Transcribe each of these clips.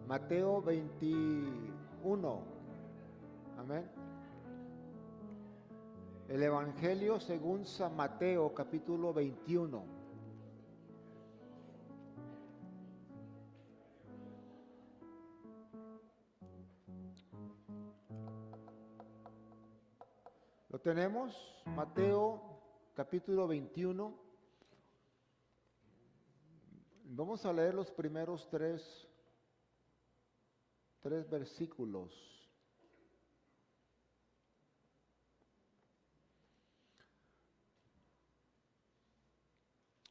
Mateo 21. Amén. El Evangelio según San Mateo, capítulo 21. ¿Lo tenemos? Mateo, capítulo 21. Vamos a leer los primeros tres versículos.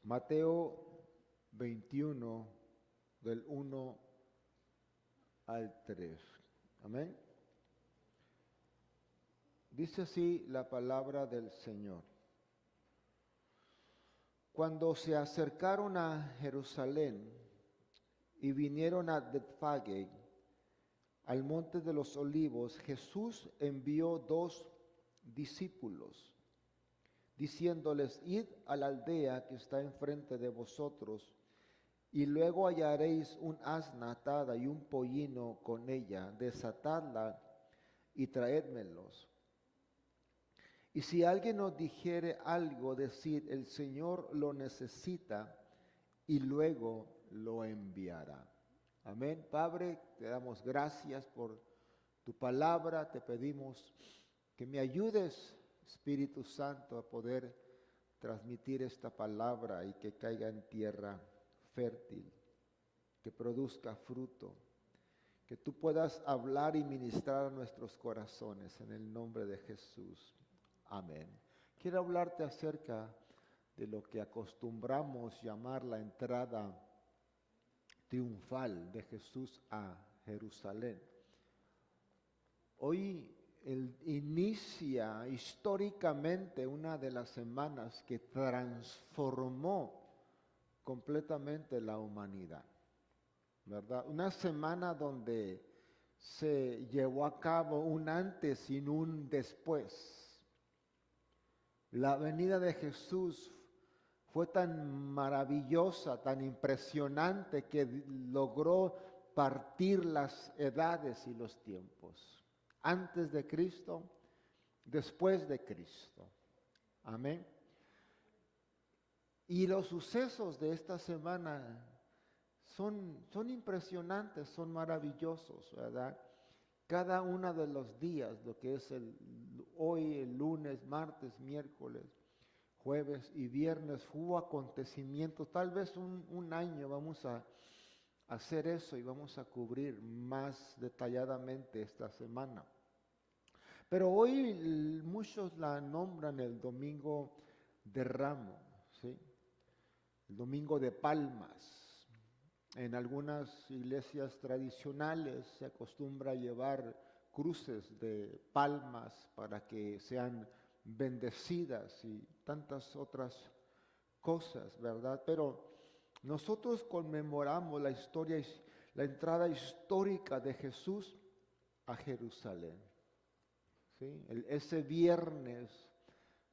Mateo 21, del 1 al 3. Amén. Dice así la palabra del Señor. Cuando se acercaron a Jerusalén y vinieron a Betfagé, al monte de los olivos, Jesús envió 2 discípulos, diciéndoles: id a la aldea que está enfrente de vosotros, y luego hallaréis un asna atada y un pollino con ella, desatadla y traédmelos. Y si alguien os dijere algo, decid: el Señor lo necesita, y luego lo enviará. Amén. Padre, te damos gracias por tu palabra. Te pedimos que me ayudes, Espíritu Santo, a poder transmitir esta palabra y que caiga en tierra fértil, que produzca fruto, que tú puedas hablar y ministrar a nuestros corazones en el nombre de Jesús. Amén. Quiero hablarte acerca de lo que acostumbramos llamar la entrada triunfal de Jesús a Jerusalén. Hoy inicia históricamente una de las semanas que transformó completamente la humanidad, ¿verdad? Una semana donde se llevó a cabo un antes y un después. La venida de Jesús fue tan maravillosa, tan impresionante, que logró partir las edades y los tiempos. Antes de Cristo, después de Cristo. Amén. Y los sucesos de esta semana son impresionantes, son maravillosos, ¿verdad? Cada uno de los días, lo que es hoy, el lunes, martes, miércoles, jueves y viernes, hubo acontecimientos. Tal vez un año vamos a hacer eso y vamos a cubrir más detalladamente esta semana. Pero hoy muchos la nombran el Domingo de Ramos, ¿sí? El Domingo de Palmas. En algunas iglesias tradicionales se acostumbra a llevar cruces de palmas para que sean bendecidas y tantas otras cosas, ¿verdad? Pero nosotros conmemoramos la entrada histórica de Jesús a Jerusalén, ¿sí? Ese viernes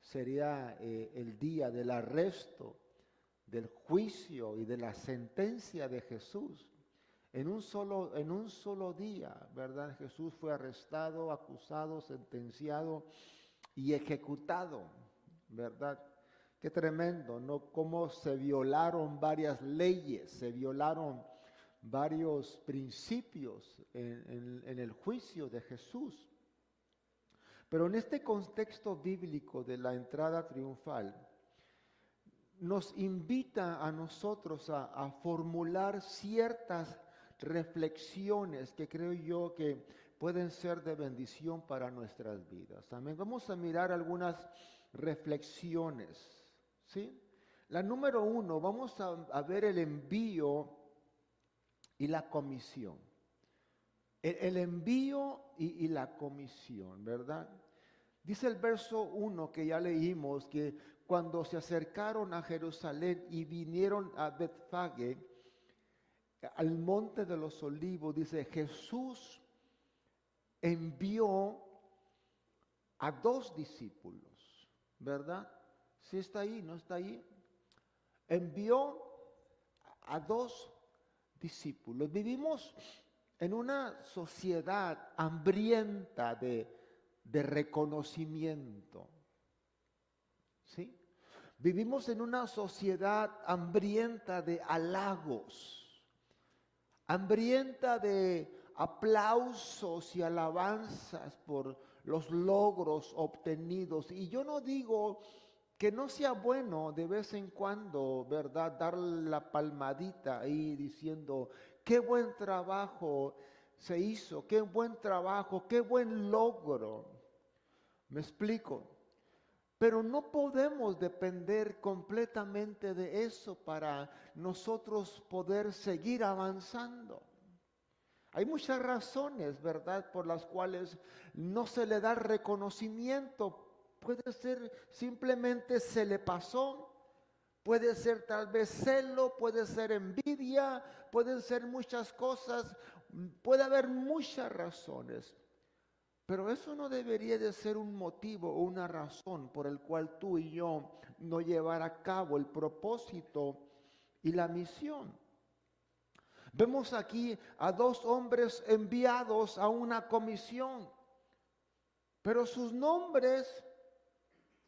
sería el día del arresto, del juicio y de la sentencia de Jesús. En un solo día, ¿verdad? Jesús fue arrestado, acusado, sentenciado y ejecutado, ¿verdad? Qué tremendo, ¿no? Cómo se violaron varias leyes, se violaron varios principios en el juicio de Jesús. Pero en este contexto bíblico de la entrada triunfal, nos invita a nosotros a formular ciertas reflexiones que creo yo que pueden ser de bendición para nuestras vidas. Amén. Vamos a mirar algunas reflexiones, ¿sí? La número 1, vamos a ver el envío y la comisión. El envío y la comisión, ¿verdad? Dice el verso 1 que ya leímos, que cuando se acercaron a Jerusalén y vinieron a Betfagé, al monte de los olivos, dice: Jesús envió a 2 discípulos, ¿verdad? ¿Sí está ahí? ¿No está ahí? Envió a 2 discípulos. Vivimos en una sociedad hambrienta de reconocimiento. ¿Sí? Vivimos en una sociedad hambrienta de halagos, hambrienta de aplausos y alabanzas por los logros obtenidos. Y yo no digo que no sea bueno de vez en cuando, ¿verdad? Dar la palmadita ahí diciendo, qué buen trabajo se hizo, qué buen trabajo, qué buen logro. ¿Me explico? Pero no podemos depender completamente de eso para nosotros poder seguir avanzando. Hay muchas razones, ¿verdad?, por las cuales no se le da reconocimiento. Puede ser simplemente se le pasó, puede ser tal vez celo, puede ser envidia, pueden ser muchas cosas, puede haber muchas razones. Pero eso no debería de ser un motivo o una razón por el cual tú y yo no llevar a cabo el propósito y la misión. Vemos aquí a dos hombres enviados a una comisión, pero sus nombres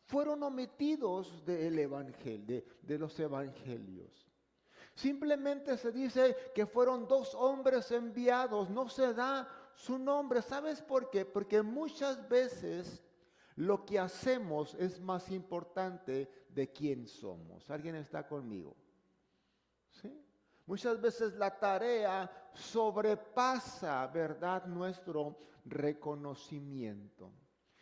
fueron omitidos del evangelio, de los evangelios. Simplemente se dice que fueron dos hombres enviados, no se da su nombre. ¿Sabes por qué? Porque muchas veces lo que hacemos es más importante de quién somos. ¿Alguien está conmigo? ¿Sí? Muchas veces la tarea sobrepasa, ¿verdad?, nuestro reconocimiento.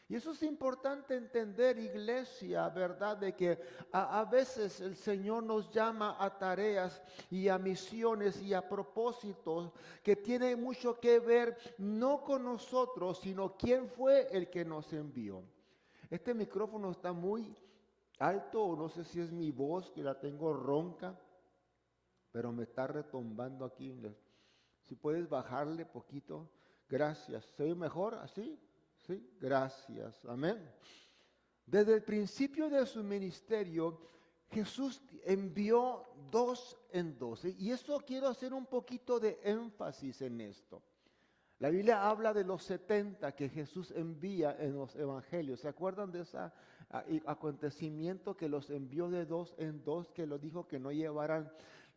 Y eso es importante entender, iglesia, ¿verdad? De que a veces el Señor nos llama a tareas y a misiones y a propósitos que tienen mucho que ver no con nosotros, sino quién fue el que nos envió. Este micrófono está muy alto, o no sé si es mi voz que la tengo ronca, pero me está retumbando aquí. Si puedes bajarle poquito, gracias. ¿Se oye mejor así? Sí, gracias, amén. Desde el principio de su ministerio, Jesús envió dos en dos. Y eso quiero hacer un poquito de énfasis en esto. La Biblia habla de los 70 que Jesús envía en los evangelios. ¿Se acuerdan de ese acontecimiento que los envió de dos en dos, que lo dijo que no llevaran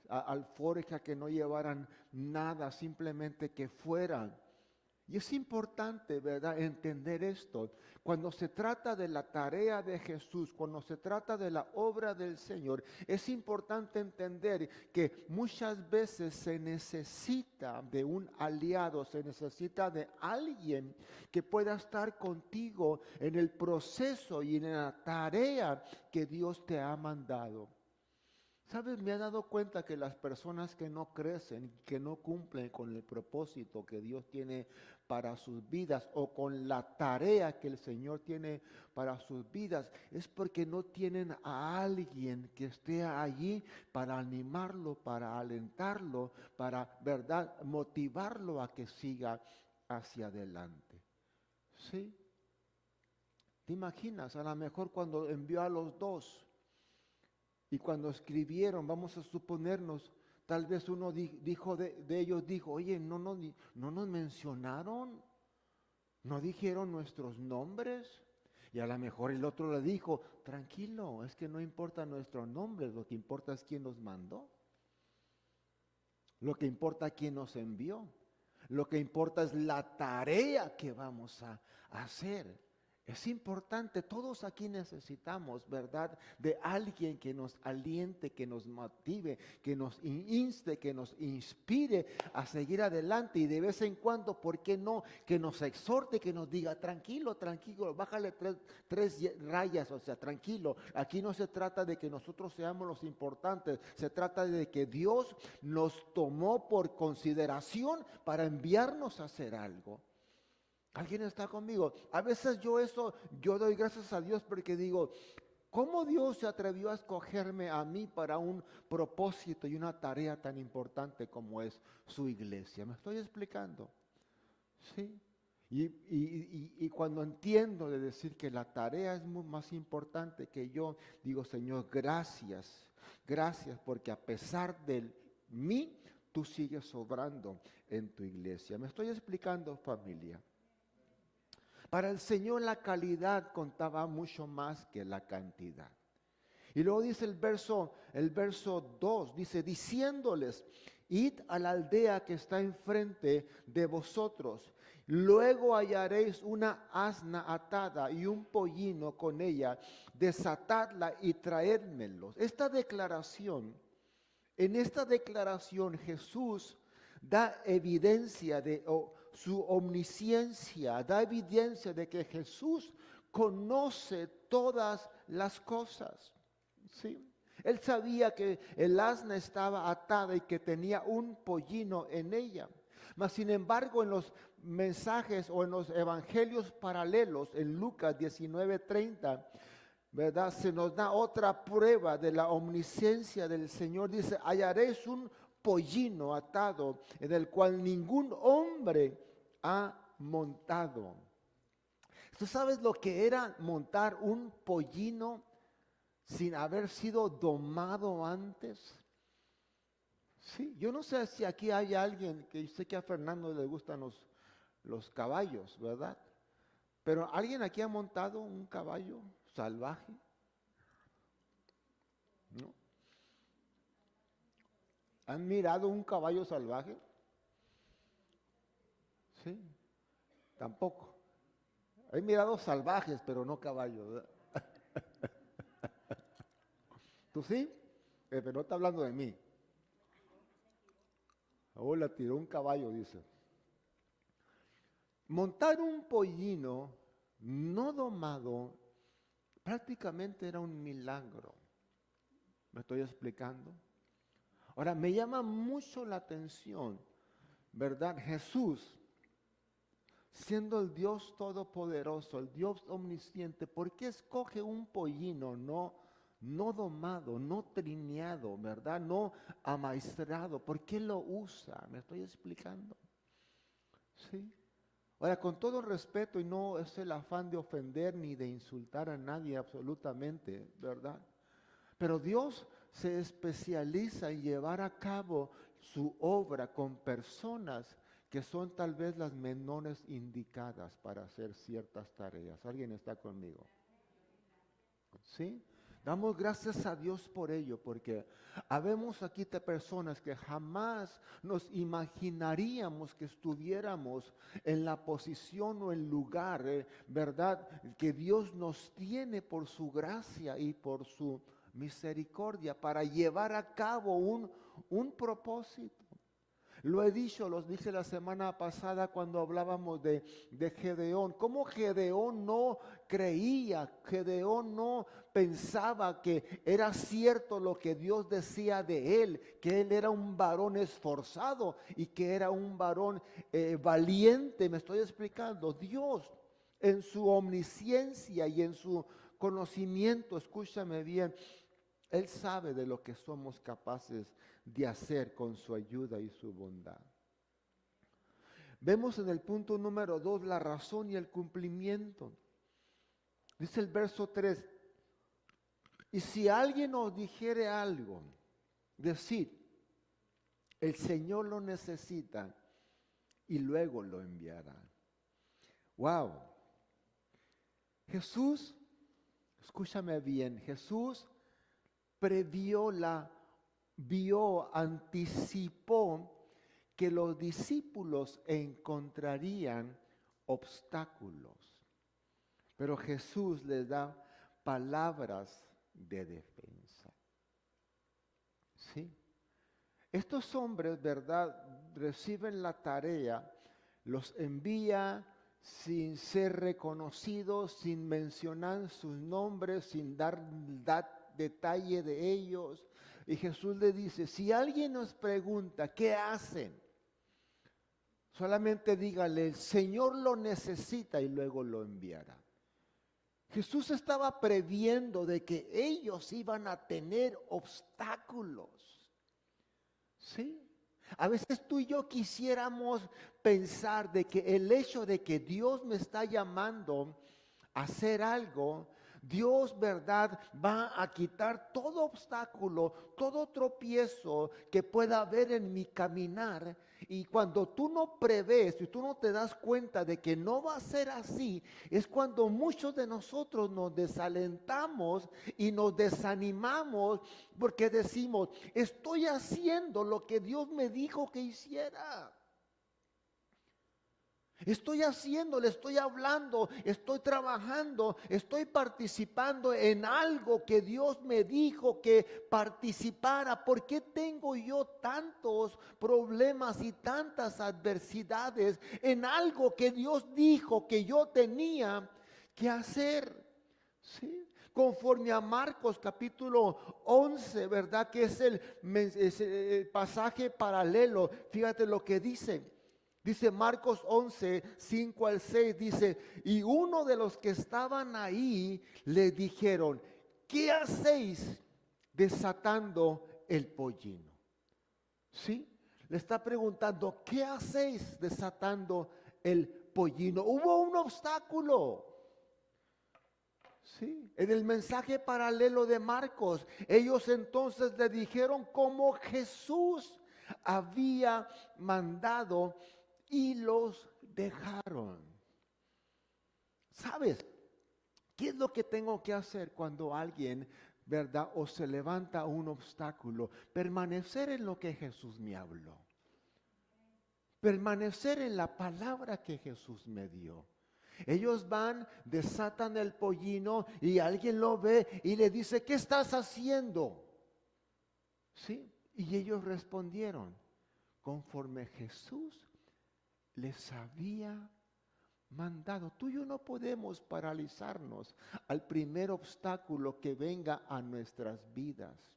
alforja, que no llevaran nada, simplemente que fueran? Y es importante, ¿verdad?, entender esto. Cuando se trata de la tarea de Jesús, cuando se trata de la obra del Señor, es importante entender que muchas veces se necesita de un aliado, se necesita de alguien que pueda estar contigo en el proceso y en la tarea que Dios te ha mandado. ¿Sabes? Me he dado cuenta que las personas que no crecen, que no cumplen con el propósito que Dios tiene para sus vidas o con la tarea que el Señor tiene para sus vidas, es porque no tienen a alguien que esté allí para animarlo, para alentarlo, para, ¿verdad?, motivarlo a que siga hacia adelante. ¿Sí? ¿Te imaginas? A lo mejor cuando envió a los dos, y cuando escribieron, vamos a suponernos, tal vez uno dijo de ellos, dijo, oye, no nos mencionaron, no dijeron nuestros nombres. Y a lo mejor el otro le dijo, tranquilo, es que no importa nuestros nombres, lo que importa es quién nos mandó. Lo que importa es quién nos envió. Lo que importa es la tarea que vamos a hacer. Es importante, todos aquí necesitamos, ¿verdad?, de alguien que nos aliente, que nos motive, que nos inste, que nos inspire a seguir adelante, y de vez en cuando, ¿por qué no?, que nos exhorte, que nos diga, tranquilo, tranquilo, bájale tres rayas, o sea, tranquilo. Aquí no se trata de que nosotros seamos los importantes, se trata de que Dios nos tomó por consideración para enviarnos a hacer algo. ¿Alguien está conmigo? A veces yo doy gracias a Dios porque digo, ¿cómo Dios se atrevió a escogerme a mí para un propósito y una tarea tan importante como es su iglesia? ¿Me estoy explicando? ¿Sí? Y cuando entiendo de decir que la tarea es más importante que yo, digo, Señor, gracias, gracias, porque a pesar de mí, tú sigues obrando en tu iglesia. ¿Me estoy explicando, familia? Para el Señor la calidad contaba mucho más que la cantidad. Y luego dice el verso 2, dice, diciéndoles, id a la aldea que está enfrente de vosotros, luego hallaréis una asna atada y un pollino con ella, desatadla y traédmelos. En esta declaración Jesús da evidencia de su omnisciencia, da evidencia de que Jesús conoce todas las cosas. ¿Sí? Él sabía que el asna estaba atada y que tenía un pollino en ella. Mas sin embargo, en los mensajes o en los evangelios paralelos, en Lucas 19:30, ¿verdad? Se nos da otra prueba de la omnisciencia del Señor. Dice, hallaréis un pollino atado en el cual ningún hombre ha montado. ¿Tú sabes lo que era montar un pollino sin haber sido domado antes? Sí, yo no sé si aquí hay alguien, que sé que a Fernando le gustan los caballos, ¿verdad? Pero ¿alguien aquí ha montado un caballo salvaje? ¿No? ¿Han mirado un caballo salvaje? Sí, tampoco. He mirado salvajes, pero no caballos, ¿verdad? ¿Tú sí? Pero no está hablando de mí. Oh, la tiró un caballo, dice. Montar un pollino no domado prácticamente era un milagro. ¿Me estoy explicando? Ahora, me llama mucho la atención, ¿verdad? Jesús, siendo el Dios todopoderoso, el Dios omnisciente, ¿por qué escoge un pollino no domado, no trineado, ¿verdad? No amaestrado. ¿Por qué lo usa? ¿Me estoy explicando? Sí. Ahora, con todo respeto, y no es el afán de ofender ni de insultar a nadie absolutamente, ¿verdad? Pero Dios se especializa en llevar a cabo su obra con personas que son tal vez las menores indicadas para hacer ciertas tareas. ¿Alguien está conmigo? ¿Sí? Damos gracias a Dios por ello, porque habemos aquí de personas que jamás nos imaginaríamos que estuviéramos en la posición o el lugar, ¿verdad? Que Dios nos tiene por su gracia y por su misericordia para llevar a cabo un propósito. Lo he dicho, los dije la semana pasada cuando hablábamos de Gedeón. ¿Cómo Gedeón no creía? Gedeón no pensaba que era cierto lo que Dios decía de él, que él era un varón esforzado y que era un varón valiente. Me estoy explicando. Dios, en su omnisciencia y en su conocimiento, escúchame bien, Él sabe de lo que somos capaces de hacer con su ayuda y su bondad. Vemos en el punto número 2 la razón y el cumplimiento. Dice el verso 3, y si alguien os dijere algo, decid, el Señor lo necesita y luego lo enviará. Wow. Jesús, escúchame bien, Jesús anticipó que los discípulos encontrarían obstáculos, pero Jesús les da palabras de defensa. ¿Sí? Estos hombres, ¿verdad?, reciben la tarea, los envía sin ser reconocidos, sin mencionar sus nombres, sin dar detalle de ellos. Y Jesús le dice, si alguien nos pregunta, ¿qué hacen? Solamente dígale, el Señor lo necesita y luego lo enviará. Jesús estaba previendo de que ellos iban a tener obstáculos. ¿Sí? A veces tú y yo quisiéramos pensar de que el hecho de que Dios me está llamando a hacer algo, Dios, ¿verdad?, va a quitar todo obstáculo, todo tropiezo que pueda haber en mi caminar. Y cuando tú no prevés y tú no te das cuenta de que no va a ser así, es cuando muchos de nosotros nos desalentamos y nos desanimamos porque decimos, estoy haciendo lo que Dios me dijo que hiciera. Estoy haciendo, le estoy hablando, estoy trabajando, estoy participando en algo que Dios me dijo que participara. ¿Por qué tengo yo tantos problemas y tantas adversidades en algo que Dios dijo que yo tenía que hacer? ¿Sí? Conforme a Marcos capítulo 11, ¿verdad? Que es el pasaje paralelo. Fíjate lo que dice. Dice Marcos 11, 5 al 6, dice, y uno de los que estaban ahí le dijeron, ¿qué hacéis desatando el pollino? ¿Sí? Le está preguntando, ¿qué hacéis desatando el pollino? Hubo un obstáculo. Sí, en el mensaje paralelo de Marcos, ellos entonces le dijeron cómo Jesús había mandado y los dejaron. ¿Sabes qué es lo que tengo que hacer cuando alguien, verdad, o se levanta un obstáculo? Permanecer en lo que Jesús me habló. Permanecer en la palabra que Jesús me dio. Ellos van, desatan el pollino y alguien lo ve y le dice, ¿qué estás haciendo? ¿Sí? Y ellos respondieron, conforme Jesús les había mandado. Tú y yo no podemos paralizarnos al primer obstáculo que venga a nuestras vidas.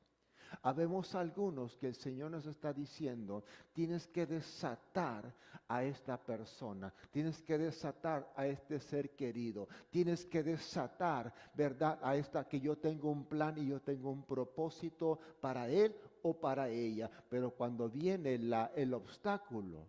Habemos algunos que el Señor nos está diciendo, tienes que desatar a esta persona, tienes que desatar a este ser querido, tienes que desatar, ¿verdad?, a esta que yo tengo un plan y yo tengo un propósito para él o para ella. Pero cuando viene el obstáculo,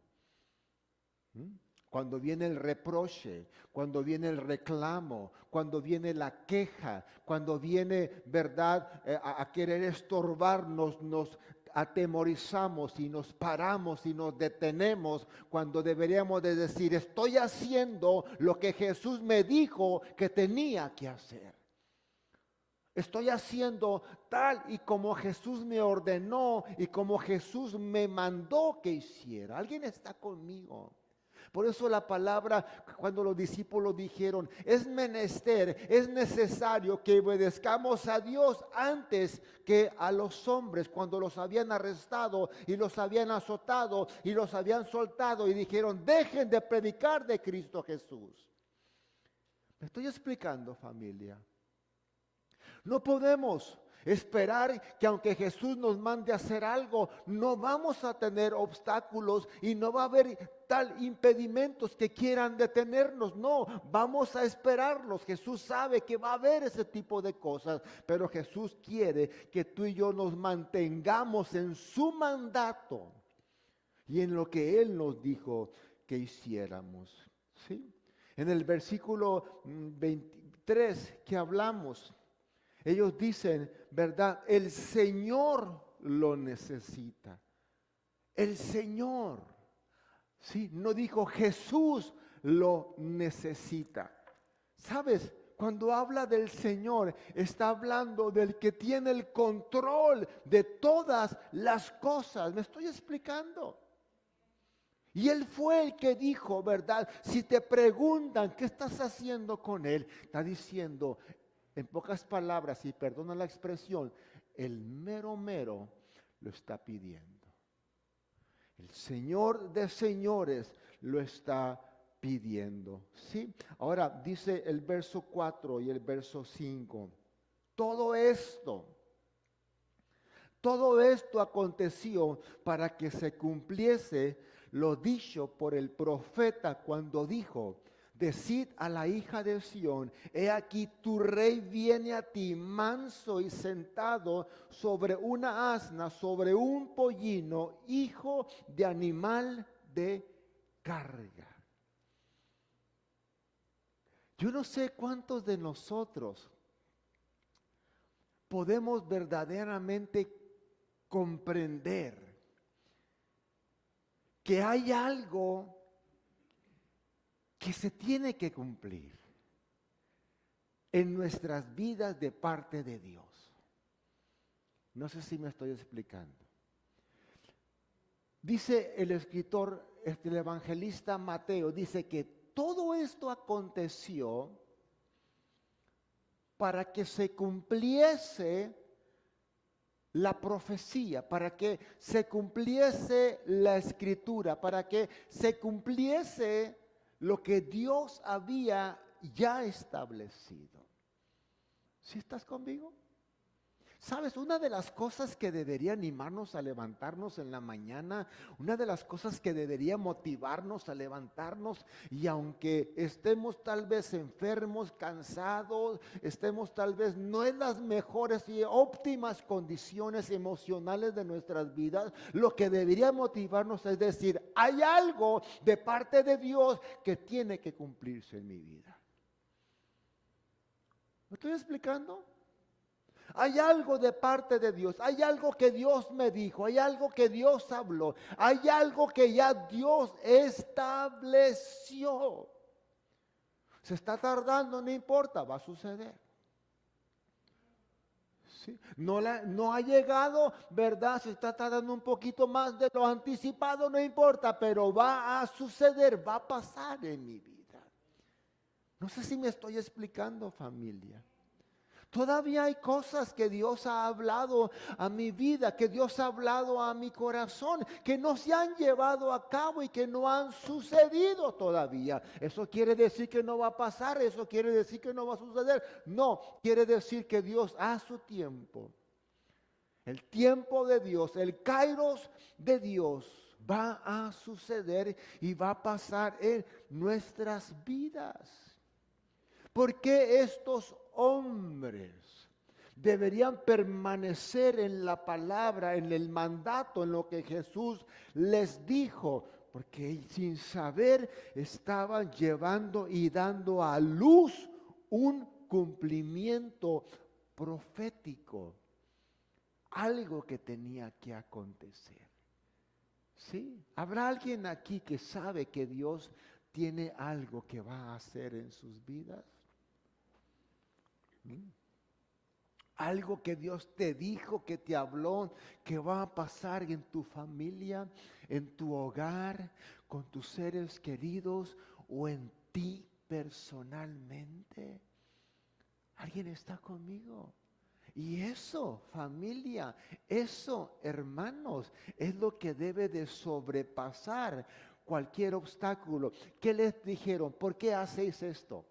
cuando viene el reproche, cuando viene el reclamo, cuando viene la queja, cuando viene, ¿verdad?, a querer estorbarnos, nos atemorizamos y nos paramos y nos detenemos cuando deberíamos de decir, estoy haciendo lo que Jesús me dijo que tenía que hacer. Estoy haciendo tal y como Jesús me ordenó y como Jesús me mandó que hiciera. ¿Alguien está conmigo? Por eso la palabra, cuando los discípulos dijeron, es menester, es necesario que obedezcamos a Dios antes que a los hombres, cuando los habían arrestado y los habían azotado y los habían soltado y dijeron, dejen de predicar de Cristo Jesús. ¿Me estoy explicando, familia? No podemos esperar que aunque Jesús nos mande a hacer algo, no vamos a tener obstáculos y no va a haber tal impedimentos que quieran detenernos. No, vamos a esperarlos. Jesús sabe que va a haber ese tipo de cosas, pero Jesús quiere que tú y yo nos mantengamos en su mandato y en lo que Él nos dijo que hiciéramos. ¿Sí? En el versículo 23 que hablamos, ellos dicen, ¿verdad? El Señor lo necesita. El Señor. Sí, no dijo Jesús lo necesita. ¿Sabes? Cuando habla del Señor, está hablando del que tiene el control de todas las cosas. ¿Me estoy explicando? Y Él fue el que dijo, ¿verdad? Si te preguntan qué estás haciendo con Él, está diciendo, en pocas palabras, y perdona la expresión, el mero mero lo está pidiendo. El Señor de señores lo está pidiendo. ¿Sí? Ahora dice el verso 4 y el verso 5. Todo esto aconteció para que se cumpliese lo dicho por el profeta cuando dijo, decid a la hija de Sión, he aquí tu rey viene a ti manso y sentado sobre una asna, sobre un pollino, hijo de animal de carga. Yo no sé cuántos de nosotros podemos verdaderamente comprender que hay algo que se tiene que cumplir en nuestras vidas de parte de Dios. No sé si me estoy explicando. Dice el escritor, el evangelista Mateo, dice que todo esto aconteció para que se cumpliese la profecía, para que se cumpliese la escritura, para que se cumpliese lo que Dios había ya establecido. ¿Sí estás conmigo? ¿Sabes? Una de las cosas que debería animarnos a levantarnos en la mañana, una de las cosas que debería motivarnos a levantarnos, y aunque estemos tal vez enfermos, cansados, estemos tal vez no en las mejores y óptimas condiciones emocionales de nuestras vidas, lo que debería motivarnos es decir, hay algo de parte de Dios que tiene que cumplirse en mi vida. ¿Me estoy explicando? Hay algo de parte de Dios, hay algo que Dios me dijo, hay algo que Dios habló, hay algo que ya Dios estableció. Se está tardando, no importa, va a suceder. ¿Sí? No ha llegado, ¿verdad? Se está tardando un poquito más de lo anticipado, no importa, pero va a suceder, va a pasar en mi vida. No sé si me estoy explicando, familia. Todavía hay cosas que Dios ha hablado a mi vida, que Dios ha hablado a mi corazón, que no se han llevado a cabo y que no han sucedido todavía. ¿Eso quiere decir que no va a pasar? ¿Eso quiere decir que no va a suceder? No, quiere decir que Dios a su tiempo, el tiempo de Dios, el kairos de Dios va a suceder y va a pasar en nuestras vidas. ¿Por qué estos hombres deberían permanecer en la palabra, en el mandato, en lo que Jesús les dijo? Porque sin saber estaban llevando y dando a luz un cumplimiento profético, algo que tenía que acontecer. ¿Sí? ¿Habrá alguien aquí que sabe que Dios tiene algo que va a hacer en sus vidas? Algo que Dios te dijo, que te habló, que va a pasar en tu familia, en tu hogar, con tus seres queridos o en ti personalmente. ¿Alguien está conmigo? Y eso, familia, eso, hermanos, es lo que debe de sobrepasar cualquier obstáculo. ¿Qué les dijeron? ¿Por qué hacéis esto?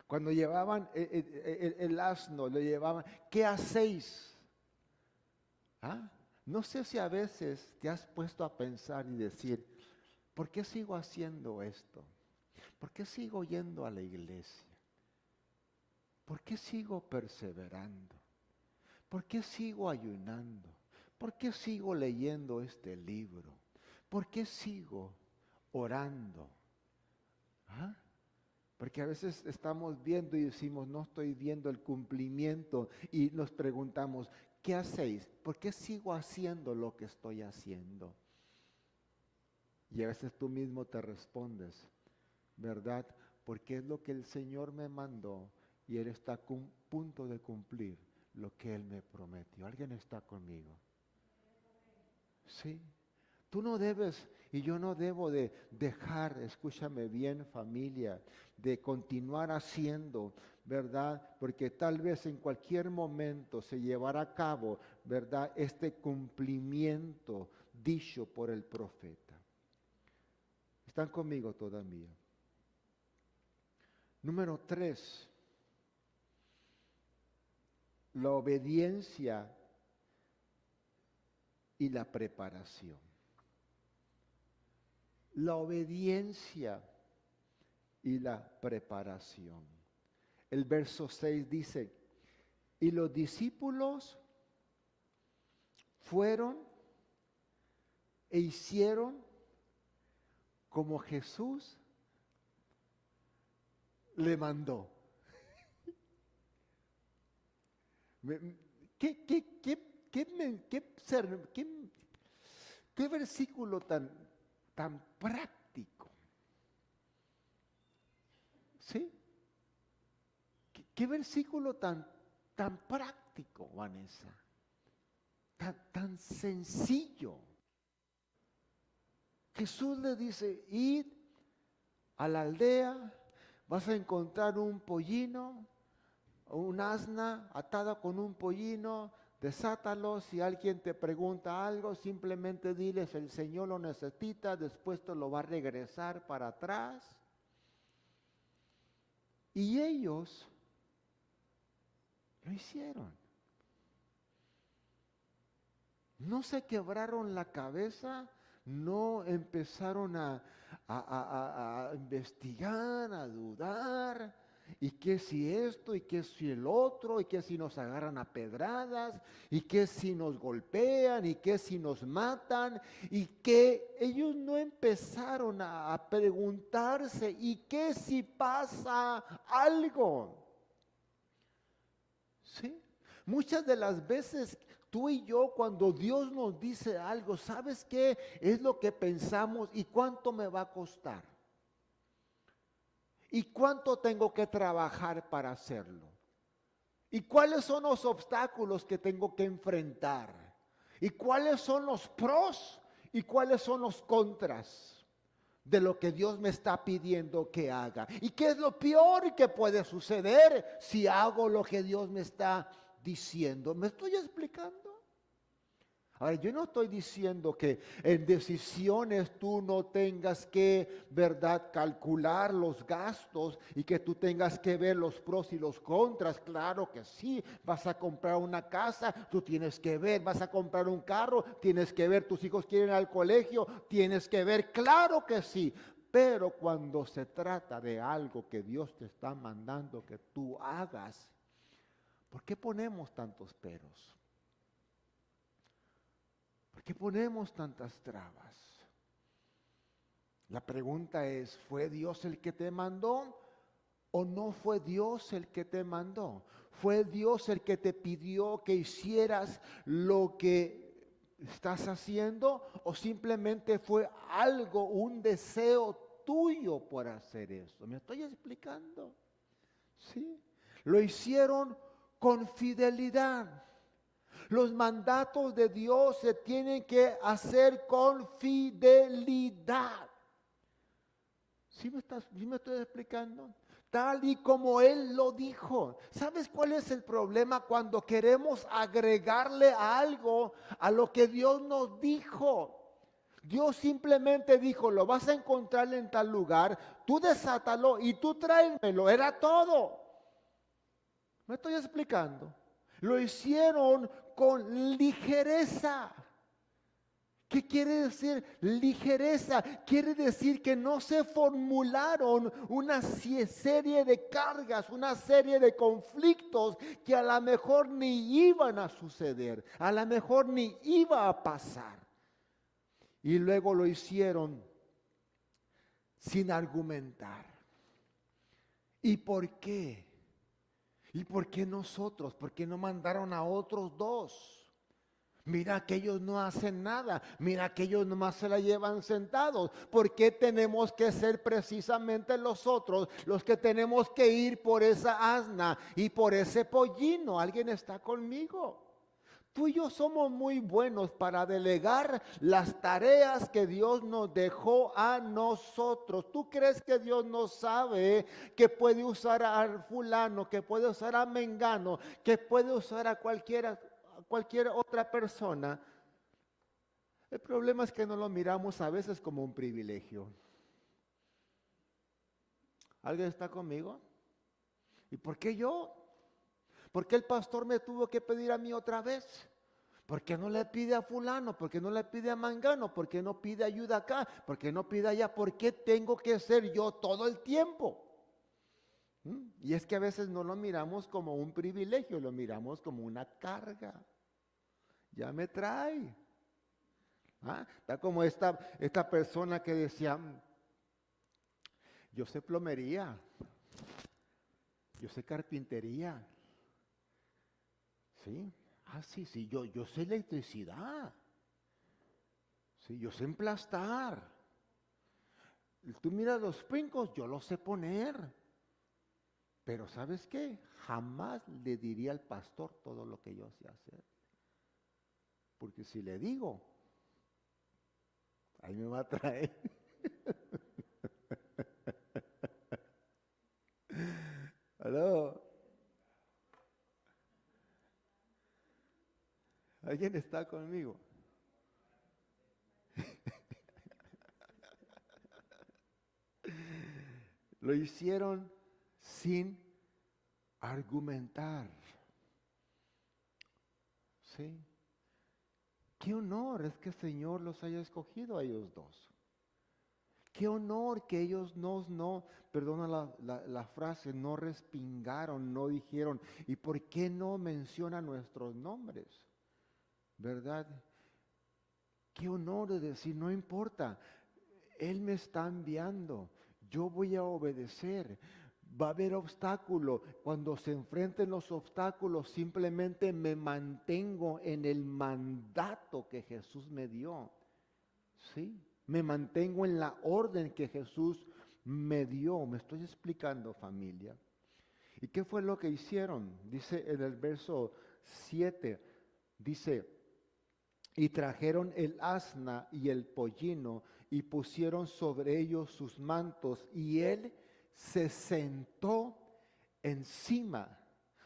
Cuando llevaban el asno, lo llevaban, ¿qué hacéis? ¿Ah? No sé si a veces te has puesto a pensar y decir, ¿por qué sigo haciendo esto? ¿Por qué sigo yendo a la iglesia? ¿Por qué sigo perseverando? ¿Por qué sigo ayunando? ¿Por qué sigo leyendo este libro? ¿Por qué sigo orando? ¿Ah? Porque a veces estamos viendo y decimos, no estoy viendo el cumplimiento y nos preguntamos, ¿qué hacéis? ¿Por qué sigo haciendo lo que estoy haciendo? Y a veces tú mismo te respondes, ¿verdad? Porque es lo que el Señor me mandó y Él está a punto de cumplir lo que Él me prometió. ¿Alguien está conmigo? Sí. Tú no debes y yo no debo de dejar, escúchame bien familia, de continuar haciendo, ¿verdad? Porque tal vez en cualquier momento se llevará a cabo, ¿verdad? Este cumplimiento dicho por el profeta. ¿Están conmigo todavía? Número 3, la obediencia y la preparación. La obediencia y la preparación. El verso 6 dice, y los discípulos fueron e hicieron como Jesús le mandó. ¿Qué versículo tan práctico? ¿Sí? ¿Qué versículo tan práctico, Vanessa? Tan sencillo. Jesús le dice, id a la aldea, vas a encontrar un pollino, un asna atada con un pollino, desátalo. Si alguien te pregunta algo, simplemente diles, el Señor lo necesita, después te lo va a regresar para atrás. Y ellos lo hicieron. No se quebraron la cabeza, no empezaron a investigar, a dudar, y qué si esto, y qué si el otro, y qué si nos agarran a pedradas, y qué si nos golpean, y qué si nos matan, y que ellos no empezaron a preguntarse, y qué si pasa algo. ¿Sí? Muchas de las veces tú y yo, cuando Dios nos dice algo, ¿sabes qué es lo que pensamos y cuánto me va a costar? ¿Y cuánto tengo que trabajar para hacerlo? ¿Y cuáles son los obstáculos que tengo que enfrentar? ¿Y cuáles son los pros y cuáles son los contras de lo que Dios me está pidiendo que haga? ¿Y qué es lo peor que puede suceder si hago lo que Dios me está diciendo? ¿Me estoy explicando? Ahora, yo no estoy diciendo que en decisiones tú no tengas que, ¿verdad?, calcular los gastos y que tú tengas que ver los pros y los contras. Claro que sí. Vas a comprar una casa, tú tienes que ver. Vas a comprar un carro, tienes que ver. Tus hijos quieren ir al colegio, tienes que ver. Claro que sí. Pero cuando se trata de algo que Dios te está mandando que tú hagas, ¿por qué ponemos tantos peros? ¿Por qué ponemos tantas trabas? La pregunta es, ¿fue Dios el que te mandó o no fue Dios el que te mandó? ¿Fue Dios el que te pidió que hicieras lo que estás haciendo o simplemente fue algo, un deseo tuyo por hacer eso? ¿Me estoy explicando? ¿Sí? Lo hicieron con fidelidad. Los mandatos de Dios se tienen que hacer con fidelidad. ¿Sí me estoy explicando? Tal y como Él lo dijo. ¿Sabes cuál es el problema cuando queremos agregarle algo a lo que Dios nos dijo? Dios simplemente dijo, lo vas a encontrar en tal lugar, tú desátalo y tú tráemelo. Era todo. ¿Me estoy explicando? Lo hicieron con ligereza. ¿Qué quiere decir ligereza? Quiere decir que no se formularon una serie de cargas, una serie de conflictos que a lo mejor ni iban a suceder, a lo mejor ni iba a pasar. Y luego lo hicieron sin argumentar. ¿Y por qué? ¿Y por qué nosotros? ¿Por qué no mandaron a otros dos? Mira que ellos no hacen nada. Mira que ellos nomás se la llevan sentados. ¿Por qué tenemos que ser precisamente los otros los que tenemos que ir por esa asna y por ese pollino? ¿Alguien está conmigo? Tú y yo somos muy buenos para delegar las tareas que Dios nos dejó a nosotros. ¿Tú crees que Dios no sabe que puede usar a fulano, que puede usar a mengano, que puede usar a cualquier otra persona? El problema es que no lo miramos a veces como un privilegio. ¿Alguien está conmigo? ¿Y por qué yo? ¿Por qué el pastor me tuvo que pedir a mí otra vez? ¿Por qué no le pide a fulano? ¿Por qué no le pide a mangano? ¿Por qué no pide ayuda acá? ¿Por qué no pide allá? ¿Por qué tengo que ser yo todo el tiempo? Y es que a veces no lo miramos como un privilegio, lo miramos como una carga. Ya me trae. Está como esta persona que decía, yo sé plomería, yo sé carpintería. ¿sí? Ah, sí, sí, yo sé electricidad. Sí, yo sé emplastar. Tú miras los brincos, yo los sé poner. Pero ¿sabes qué? Jamás le diría al pastor todo lo que yo sé hacer. Porque si le digo, ahí me va a traer. ¿Aló? ¿Alguien está conmigo? Lo hicieron sin argumentar. ¿Sí? Qué honor es que el Señor los haya escogido a ellos dos. Qué honor que ellos perdona la frase, no respingaron, no dijeron, ¿y por qué no mencionan nuestros nombres? ¿Verdad? Qué honor de decir, no importa, Él me está enviando, yo voy a obedecer. Va a haber obstáculos. Cuando se enfrenten los obstáculos, simplemente me mantengo en el mandato que Jesús me dio. ¿Sí? Me mantengo en la orden que Jesús me dio. Me estoy explicando, familia. ¿Y qué fue lo que hicieron? Dice en el verso 7, dice, y trajeron el asna y el pollino y pusieron sobre ellos sus mantos y él se sentó encima.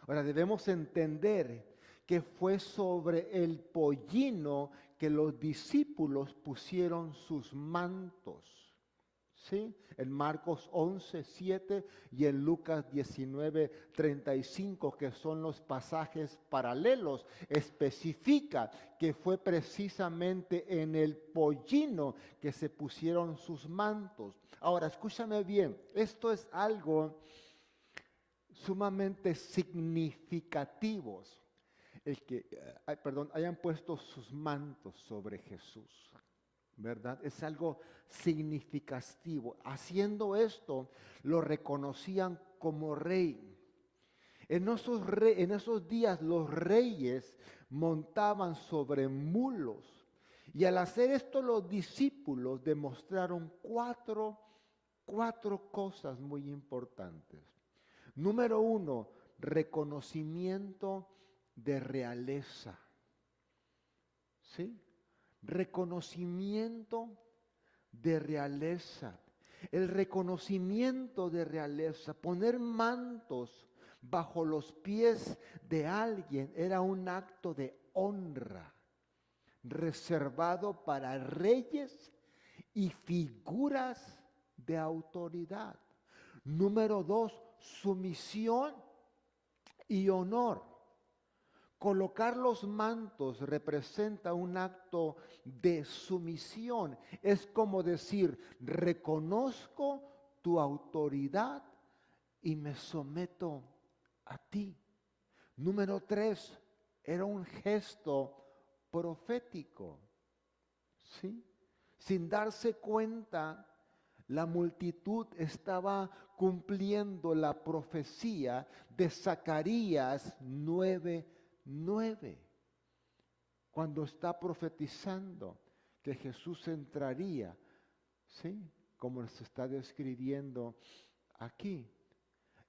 Ahora debemos entender que fue sobre el pollino que los discípulos pusieron sus mantos. ¿Sí? En Marcos 11:7 y en Lucas 19:35, que son los pasajes paralelos, especifica que fue precisamente en el pollino que se pusieron sus mantos. Ahora, escúchame bien, esto es algo sumamente significativo, el que, hayan puesto sus mantos sobre Jesús. ¿Verdad? Es algo significativo. Haciendo esto, lo reconocían como rey. En esos días los reyes montaban sobre mulos. Y al hacer esto los discípulos demostraron cuatro cosas muy importantes. Número 1, reconocimiento de realeza. ¿Sí? Reconocimiento de realeza. El reconocimiento de realeza, poner mantos bajo los pies de alguien era un acto de honra reservado para reyes y figuras de autoridad. Número 2, sumisión y honor. Colocar los mantos representa un acto de sumisión. Es como decir, reconozco tu autoridad y me someto a ti. Número 3, era un gesto profético. ¿Sí? Sin darse cuenta, la multitud estaba cumpliendo la profecía de Zacarías 9:9, cuando está profetizando que Jesús entraría, ¿sí? Como se está describiendo aquí.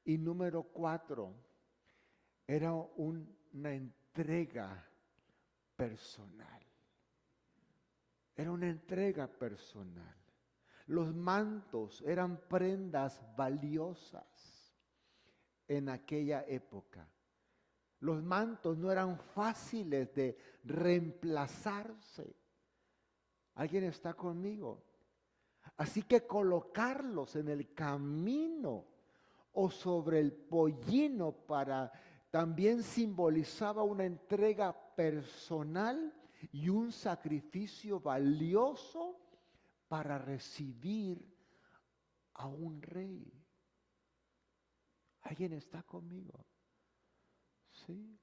Y número 4, era una entrega personal. Era una entrega personal. Los mantos eran prendas valiosas en aquella época. Los mantos no eran fáciles de reemplazarse. ¿Alguien está conmigo? Así que colocarlos en el camino o sobre el pollino también simbolizaba una entrega personal y un sacrificio valioso para recibir a un rey. ¿Alguien está conmigo? ¿Sí?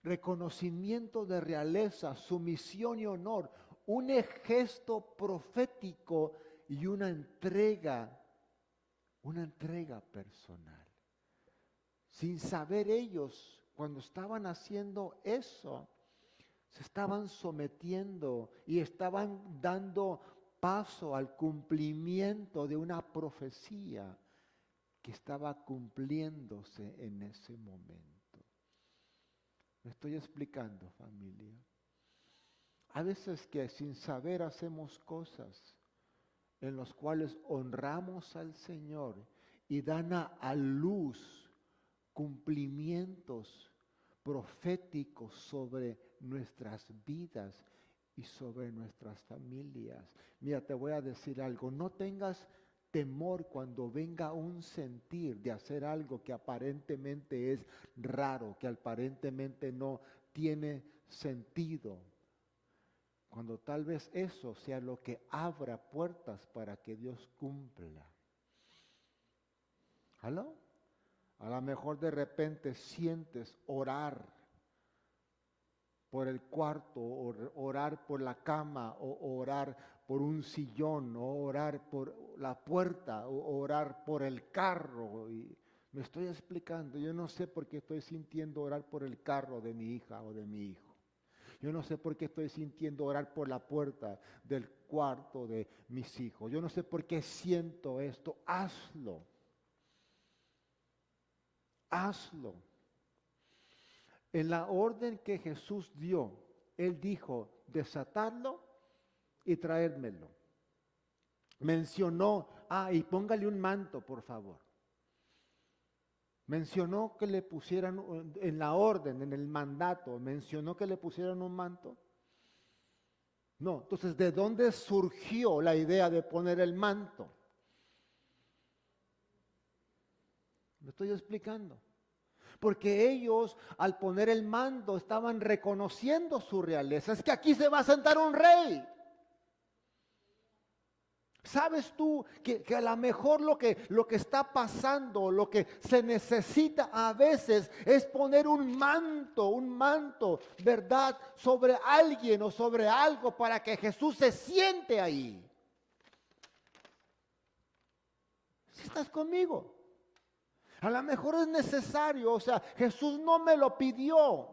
Reconocimiento de realeza, sumisión y honor, un gesto profético y una entrega personal. Sin saber ellos cuando estaban haciendo eso, se estaban sometiendo y estaban dando paso al cumplimiento de una profecía que estaba cumpliéndose en ese momento. ¿Me estoy explicando, familia? A veces que sin saber hacemos cosas en las cuales honramos al Señor y dan a luz cumplimientos proféticos sobre nuestras vidas y sobre nuestras familias. Mira, te voy a decir algo, no tengas temor cuando venga un sentir de hacer algo que aparentemente es raro, que aparentemente no tiene sentido. Cuando tal vez eso sea lo que abra puertas para que Dios cumpla. ¿Aló? A lo mejor de repente sientes orar por el cuarto, o orar por la cama, o orar por un sillón, o orar por la puerta, o orar por el carro. Y me estoy explicando, yo no sé por qué estoy sintiendo orar por el carro de mi hija o de mi hijo. Yo no sé por qué estoy sintiendo orar por la puerta del cuarto de mis hijos. Yo no sé por qué siento esto. Hazlo. Hazlo. En la orden que Jesús dio, Él dijo, desatarlo y traérmelo. Mencionó, y póngale un manto, por favor. Mencionó que le pusieran, en la orden, en el mandato, mencionó que le pusieran un manto. No, entonces, ¿de dónde surgió la idea de poner el manto? ¿Me estoy explicando? Porque ellos, al poner el manto, estaban reconociendo su realeza. Es que aquí se va a sentar un rey. ¿Sabes tú que a lo mejor lo que está pasando, lo que se necesita a veces es poner un manto, ¿verdad? Sobre alguien o sobre algo para que Jesús se siente ahí. ¿Sí estás conmigo? A lo mejor es necesario, o sea, Jesús no me lo pidió.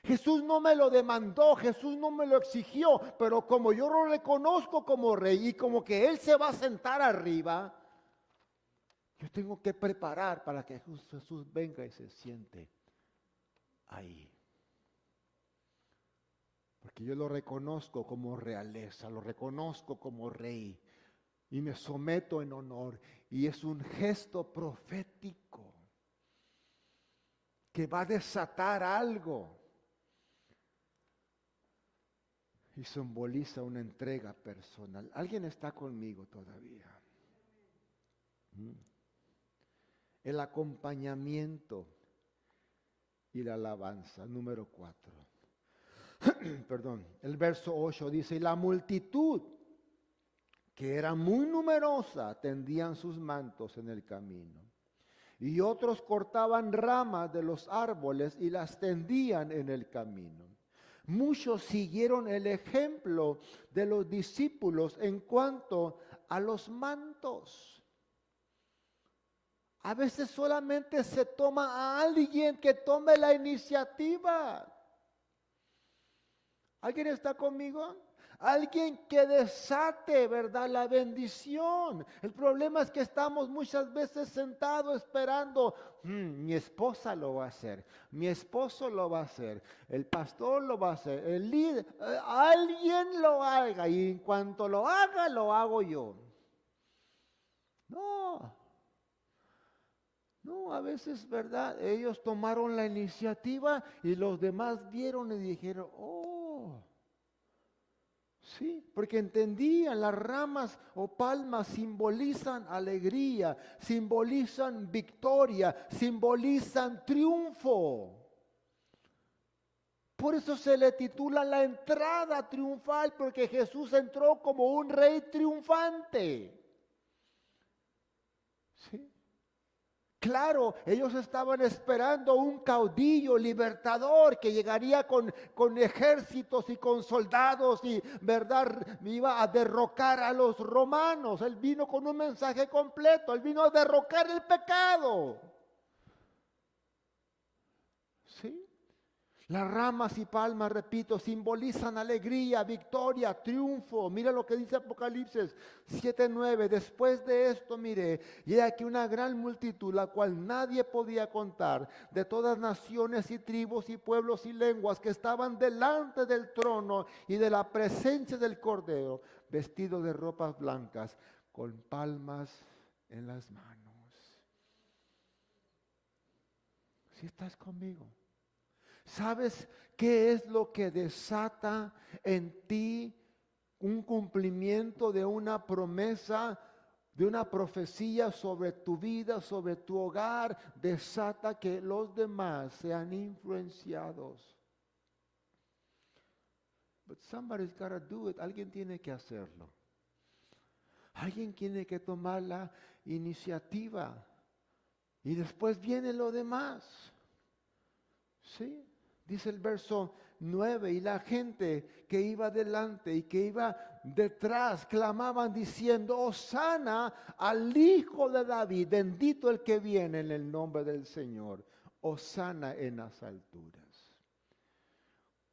Jesús no me lo demandó, Jesús no me lo exigió, pero como yo lo reconozco como rey y como que Él se va a sentar arriba, yo tengo que preparar para que Jesús venga y se siente ahí. Porque yo lo reconozco como realeza, lo reconozco como rey y me someto en honor. Y es un gesto profético que va a desatar algo. Y simboliza una entrega personal. ¿Alguien está conmigo todavía? El acompañamiento y la alabanza. Número 4. Perdón. El verso 8 dice, y la multitud, que era muy numerosa, tendían sus mantos en el camino. Y otros cortaban ramas de los árboles y las tendían en el camino. Muchos siguieron el ejemplo de los discípulos en cuanto a los mantos. A veces solamente se toma a alguien que tome la iniciativa. ¿Alguien está conmigo? Alguien que desate, ¿verdad?, la bendición. El problema es que estamos muchas veces sentados esperando. Mi esposa lo va a hacer, mi esposo lo va a hacer, el pastor lo va a hacer, el líder, alguien lo haga y en cuanto lo haga, lo hago yo. No, a veces, ¿verdad? Ellos tomaron la iniciativa y los demás vieron y dijeron, sí, porque entendían, las ramas o palmas simbolizan alegría, simbolizan victoria, simbolizan triunfo. Por eso se le titula la entrada triunfal, porque Jesús entró como un rey triunfante. ¿Sí? Claro, ellos estaban esperando un caudillo libertador que llegaría con ejércitos y con soldados y, ¿verdad?, iba a derrocar a los romanos. Él vino con un mensaje completo, él vino a derrocar el pecado. ¿Sí? Las ramas y palmas, repito, simbolizan alegría, victoria, triunfo. Mira lo que dice Apocalipsis 7:9. Después de esto miré, y he aquí una gran multitud, la cual nadie podía contar, de todas naciones y tribus y pueblos y lenguas, que estaban delante del trono y de la presencia del Cordero, vestidos de ropas blancas, con palmas en las manos. ¿Sí estás conmigo? ¿Sabes qué es lo que desata en ti un cumplimiento de una promesa, de una profecía sobre tu vida, sobre tu hogar? Desata que los demás sean influenciados. But somebody's got to do it. Alguien tiene que hacerlo. Alguien tiene que tomar la iniciativa. Y después viene lo demás. ¿Sí? Dice el verso 9, y la gente que iba delante y que iba detrás clamaban diciendo: Hosana al Hijo de David, bendito el que viene en el nombre del Señor, Hosana en las alturas.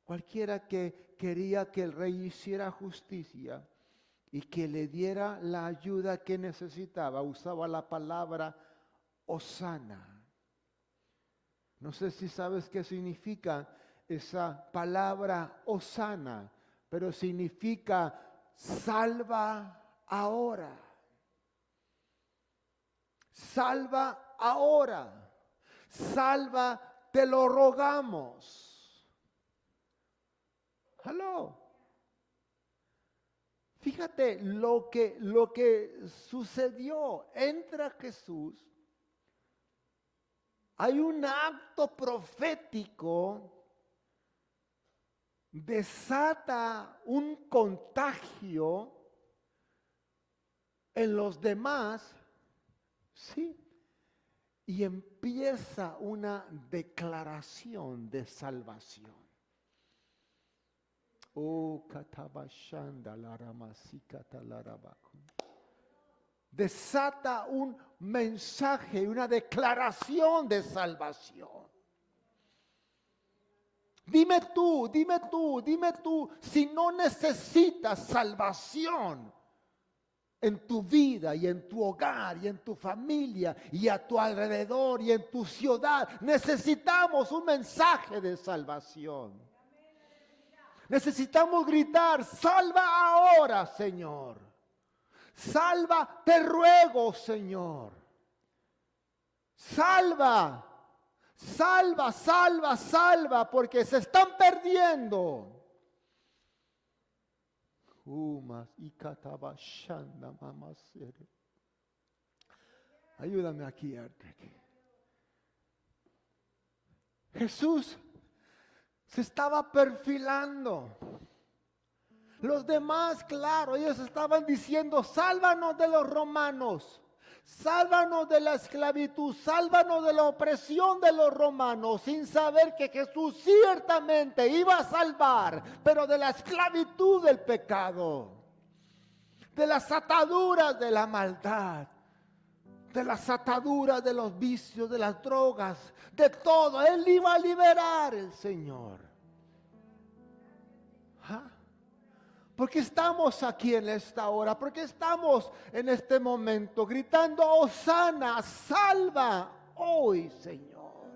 Cualquiera que quería que el rey hiciera justicia y que le diera la ayuda que necesitaba, usaba la palabra Hosana. No sé si sabes qué significa esa palabra Hosana, pero significa salva ahora. Salva ahora. Salva, te lo rogamos. Aló. Fíjate lo que sucedió. Entra Jesús. Hay un acto profético, desata un contagio en los demás, ¿sí? Y empieza una declaración de salvación. Oh, katabashanda laramasika larabakun. Desata un mensaje, una declaración de salvación. Dime tú, si no necesitas salvación en tu vida y en tu hogar y en tu familia y a tu alrededor y en tu ciudad. Necesitamos un mensaje de salvación. Necesitamos gritar: salva ahora, Señor. Salva, te ruego, Señor. Salva, salva, salva, salva, porque se están perdiendo. Ayúdame aquí, Artrek. Jesús se estaba perfilando. Los demás, claro, ellos estaban diciendo: sálvanos de los romanos, sálvanos de la esclavitud, sálvanos de la opresión de los romanos, sin saber que Jesús ciertamente iba a salvar, pero de la esclavitud del pecado, de las ataduras de la maldad, de las ataduras de los vicios, de las drogas, de todo. Él iba a liberar, el Señor. ¿Ah? Porque estamos aquí en esta hora, porque estamos en este momento gritando: Hosana, salva hoy, Señor.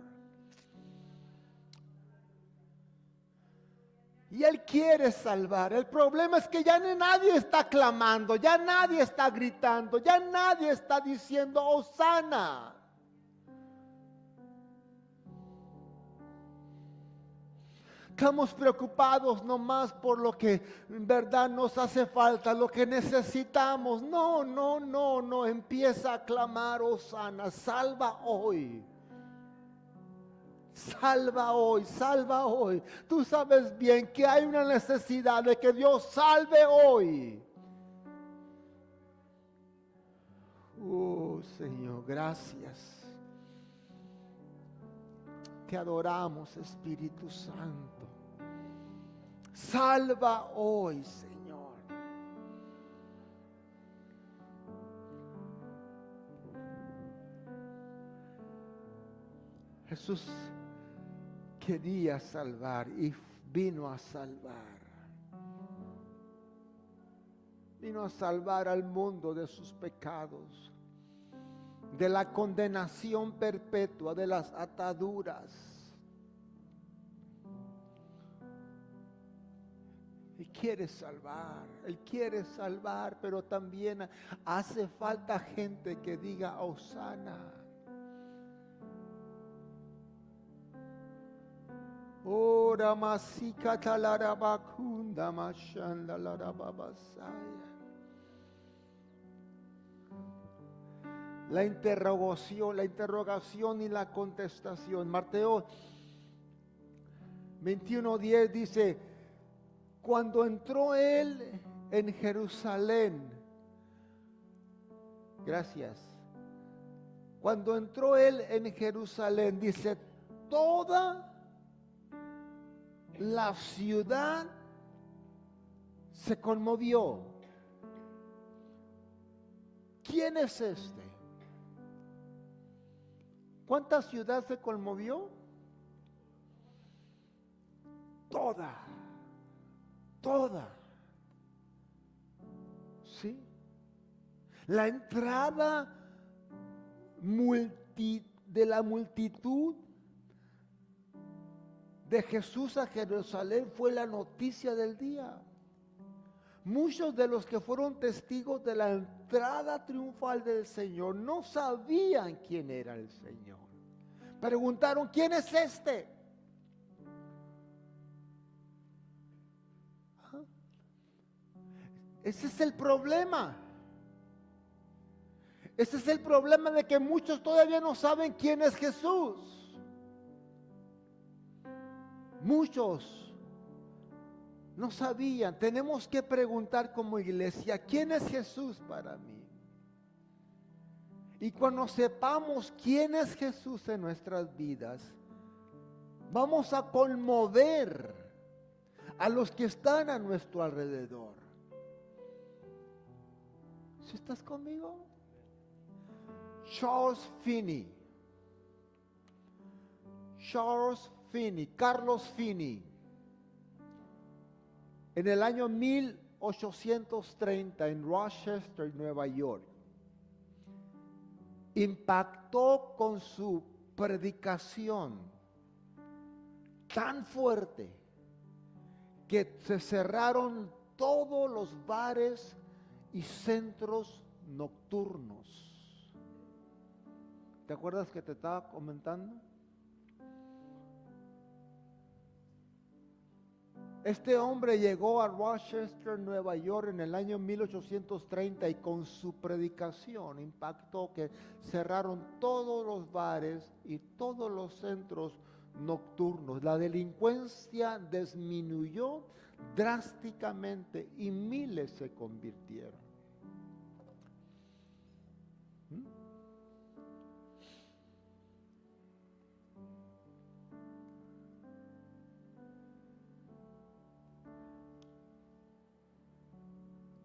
Y Él quiere salvar. El problema es que ya nadie está clamando, ya nadie está gritando, ya nadie está diciendo Hosana. Estamos preocupados nomás por lo que en verdad nos hace falta, lo que necesitamos. No. Empieza a clamar: Hosana, salva hoy. Salva hoy, salva hoy. Tú sabes bien que hay una necesidad de que Dios salve hoy. Oh, Señor, gracias. Te adoramos, Espíritu Santo. Salva hoy, Señor. Jesús quería salvar y vino a salvar. Vino a salvar al mundo de sus pecados, de la condenación perpetua, de las ataduras. Él quiere salvar, pero también hace falta gente que diga Hosana. Ora masika talarabakunda mashanda larababasaya. La interrogación y la contestación. Mateo 21:10 dice: cuando entró él en Jerusalén, gracias. Cuando entró él en Jerusalén, dice, toda la ciudad se conmovió. ¿Quién es este? ¿Cuánta ciudad se conmovió? Toda. ¿Sí? La entrada de la multitud de Jesús a Jerusalén fue la noticia del día. Muchos de los que fueron testigos de la entrada triunfal del Señor no sabían quién era el Señor. Preguntaron, ¿quién es este? Ese es el problema. Ese es el problema de que muchos todavía no saben quién es Jesús. Muchos no sabían. Tenemos que preguntar como iglesia, ¿quién es Jesús para mí? Y cuando sepamos quién es Jesús en nuestras vidas, vamos a conmover a los que están a nuestro alrededor. ¿Sí estás conmigo? Carlos Finney, en el año 1830 en Rochester, Nueva York, impactó con su predicación tan fuerte que se cerraron todos los bares y centros nocturnos. ¿Te acuerdas que te estaba comentando? Este hombre llegó a Rochester, Nueva York en el año 1830 y con su predicación impactó que cerraron todos los bares y todos los centros nocturnos. La delincuencia disminuyó drásticamente y miles se convirtieron.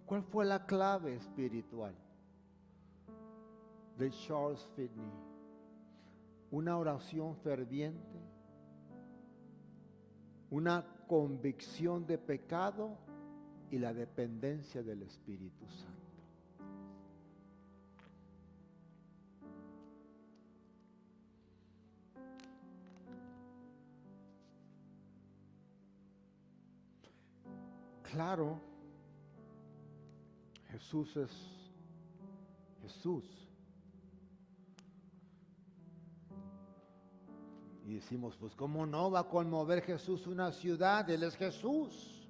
¿Cuál fue la clave espiritual de Charles Finney? Una oración ferviente, una convicción de pecado y la dependencia del Espíritu Santo. Claro, Jesús es Jesús. Y decimos, pues ¿cómo no va a conmover Jesús una ciudad? Él es Jesús.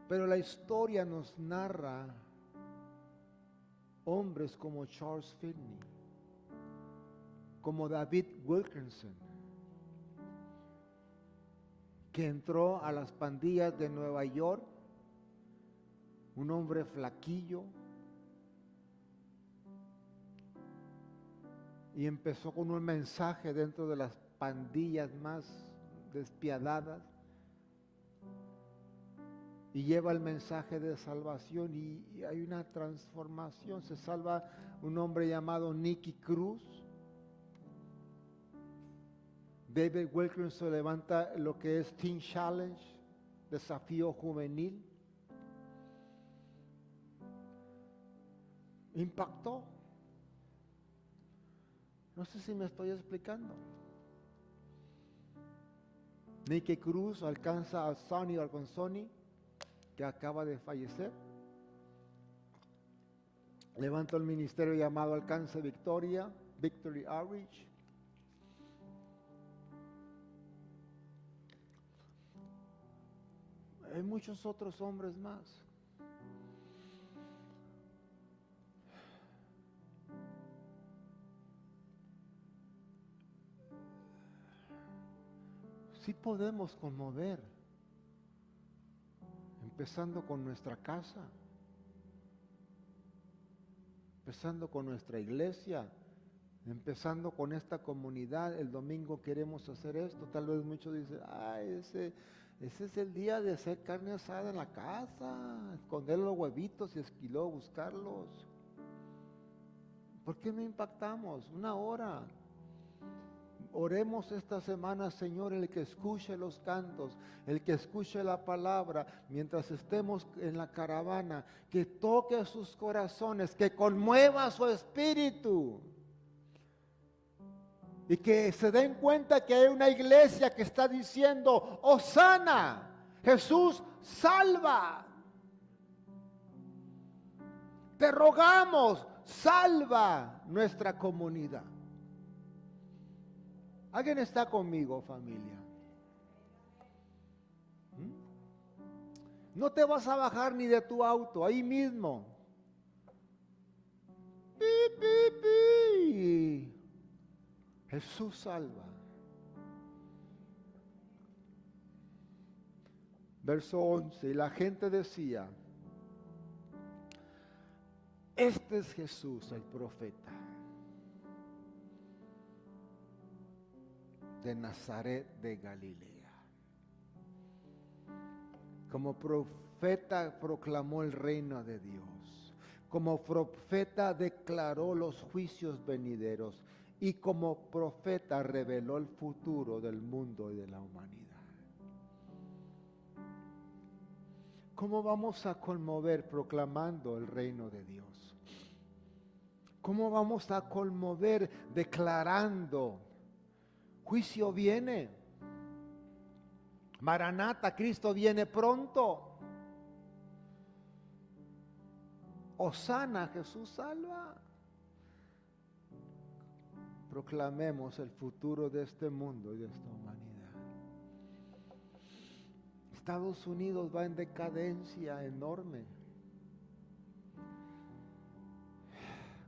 Pero la historia nos narra hombres como Charles Finney, como David Wilkerson, que entró a las pandillas de Nueva York, un hombre flaquillo, y empezó con un mensaje dentro de las pandillas más despiadadas, y lleva el mensaje de salvación y hay una transformación. Se salva un hombre llamado Nicky Cruz, David Wilkerson levanta lo que es Teen Challenge, desafío juvenil. Impactó. No sé si me estoy explicando. Nicky Cruz alcanza a Sonny Albonsoni, que acaba de fallecer. Levanta el ministerio llamado Alcance Victoria, Victory Outreach. Hay muchos otros hombres más. Sí podemos conmover, empezando con nuestra casa, empezando con nuestra iglesia, empezando con esta comunidad. El domingo queremos hacer esto. Tal vez muchos dicen, ese es el día de hacer carne asada en la casa, esconder los huevitos y luego buscarlos. ¿Por qué no impactamos? Una hora. Oremos esta semana, Señor, el que escuche los cantos, el que escuche la palabra, mientras estemos en la caravana, que toque sus corazones, que conmueva su espíritu. Y que se den cuenta que hay una iglesia que está diciendo, Hosana, Jesús salva. Te rogamos, salva nuestra comunidad. ¿Alguien está conmigo, familia? No te vas a bajar ni de tu auto, ahí mismo. Pi, pi, pi. Jesús salva. Verso 11, y la gente decía, este es Jesús, el profeta de Nazaret de Galilea. Como profeta proclamó el reino de Dios. Como profeta declaró los juicios venideros. Y como profeta reveló el futuro del mundo y de la humanidad. ¿Cómo vamos a conmover proclamando el reino de Dios? ¿Cómo vamos a conmover declarando? Juicio viene. Maranata, Cristo viene pronto. Hosana, Jesús salva. Proclamemos el futuro de este mundo y de esta humanidad. Estados Unidos va en decadencia enorme.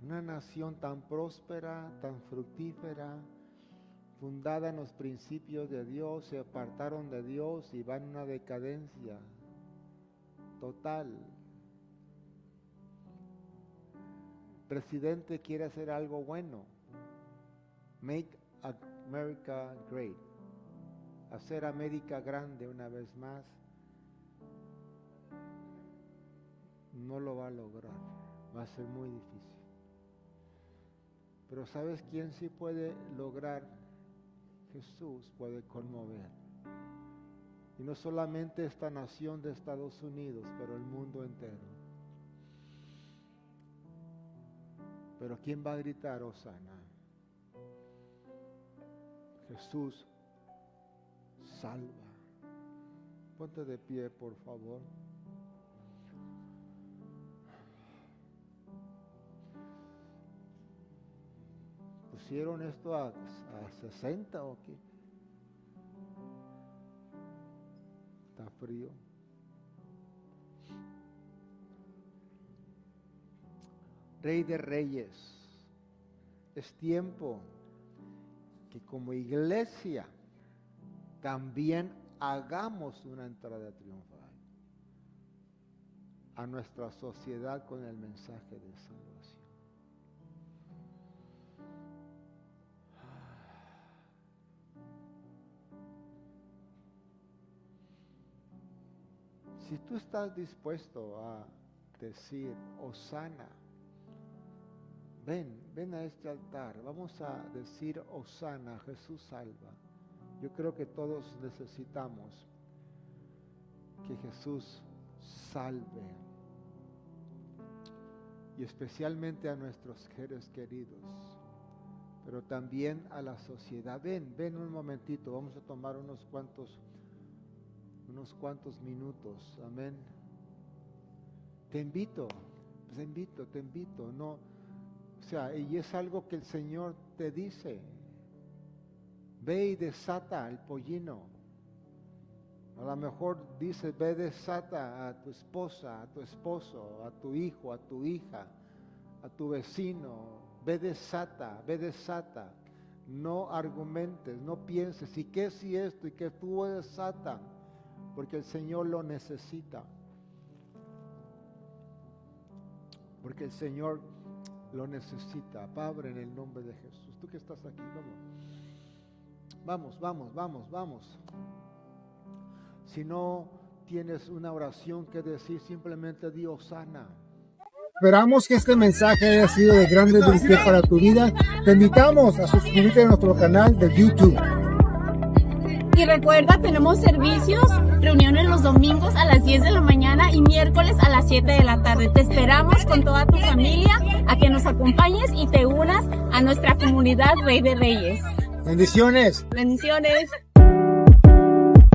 Una nación tan próspera, tan fructífera, fundada en los principios de Dios, se apartaron de Dios y van en una decadencia total. El presidente quiere hacer algo bueno. Make America great. Hacer América grande una vez más. No lo va a lograr. Va a ser muy difícil. Pero ¿sabes quién sí puede lograr? Jesús puede conmover. Y no solamente esta nación de Estados Unidos, pero el mundo entero. Pero ¿quién va a gritar Hosana? Jesús salva. Ponte de pie, por favor. ¿Pusieron esto a 60 o qué? Está frío. Rey de Reyes, es tiempo que como iglesia también hagamos una entrada triunfal a nuestra sociedad con el mensaje de salvación. Si tú estás dispuesto a decir Hosana, ven a este altar, vamos a decir Hosana, Jesús salva. Yo creo que todos necesitamos que Jesús salve, y especialmente a nuestros seres queridos, pero también a la sociedad. Ven un momentito, vamos a tomar unos cuantos minutos, amén. Te invito, no, o sea, y es algo que el Señor te dice. Ve y desata el pollino. A lo mejor dice, ve, desata a tu esposa, a tu esposo, a tu hijo, a tu hija, a tu vecino. Ve, desata. No argumentes, no pienses, y qué si esto, y que tú desata, porque el Señor lo necesita. Porque el Señor lo necesita. Padre, en el nombre de Jesús. Tú que estás aquí, vamos. Si no tienes una oración que decir, simplemente di Hosana. Esperamos que este mensaje haya sido de gran bendición para tu vida. Te invitamos a suscribirte a nuestro canal de YouTube. Y recuerda, tenemos servicios, reuniones los domingos a las 10 de la mañana y miércoles a las 7 de la tarde. Te esperamos con toda tu familia a que nos acompañes y te unas a nuestra comunidad Rey de Reyes. Bendiciones. Bendiciones.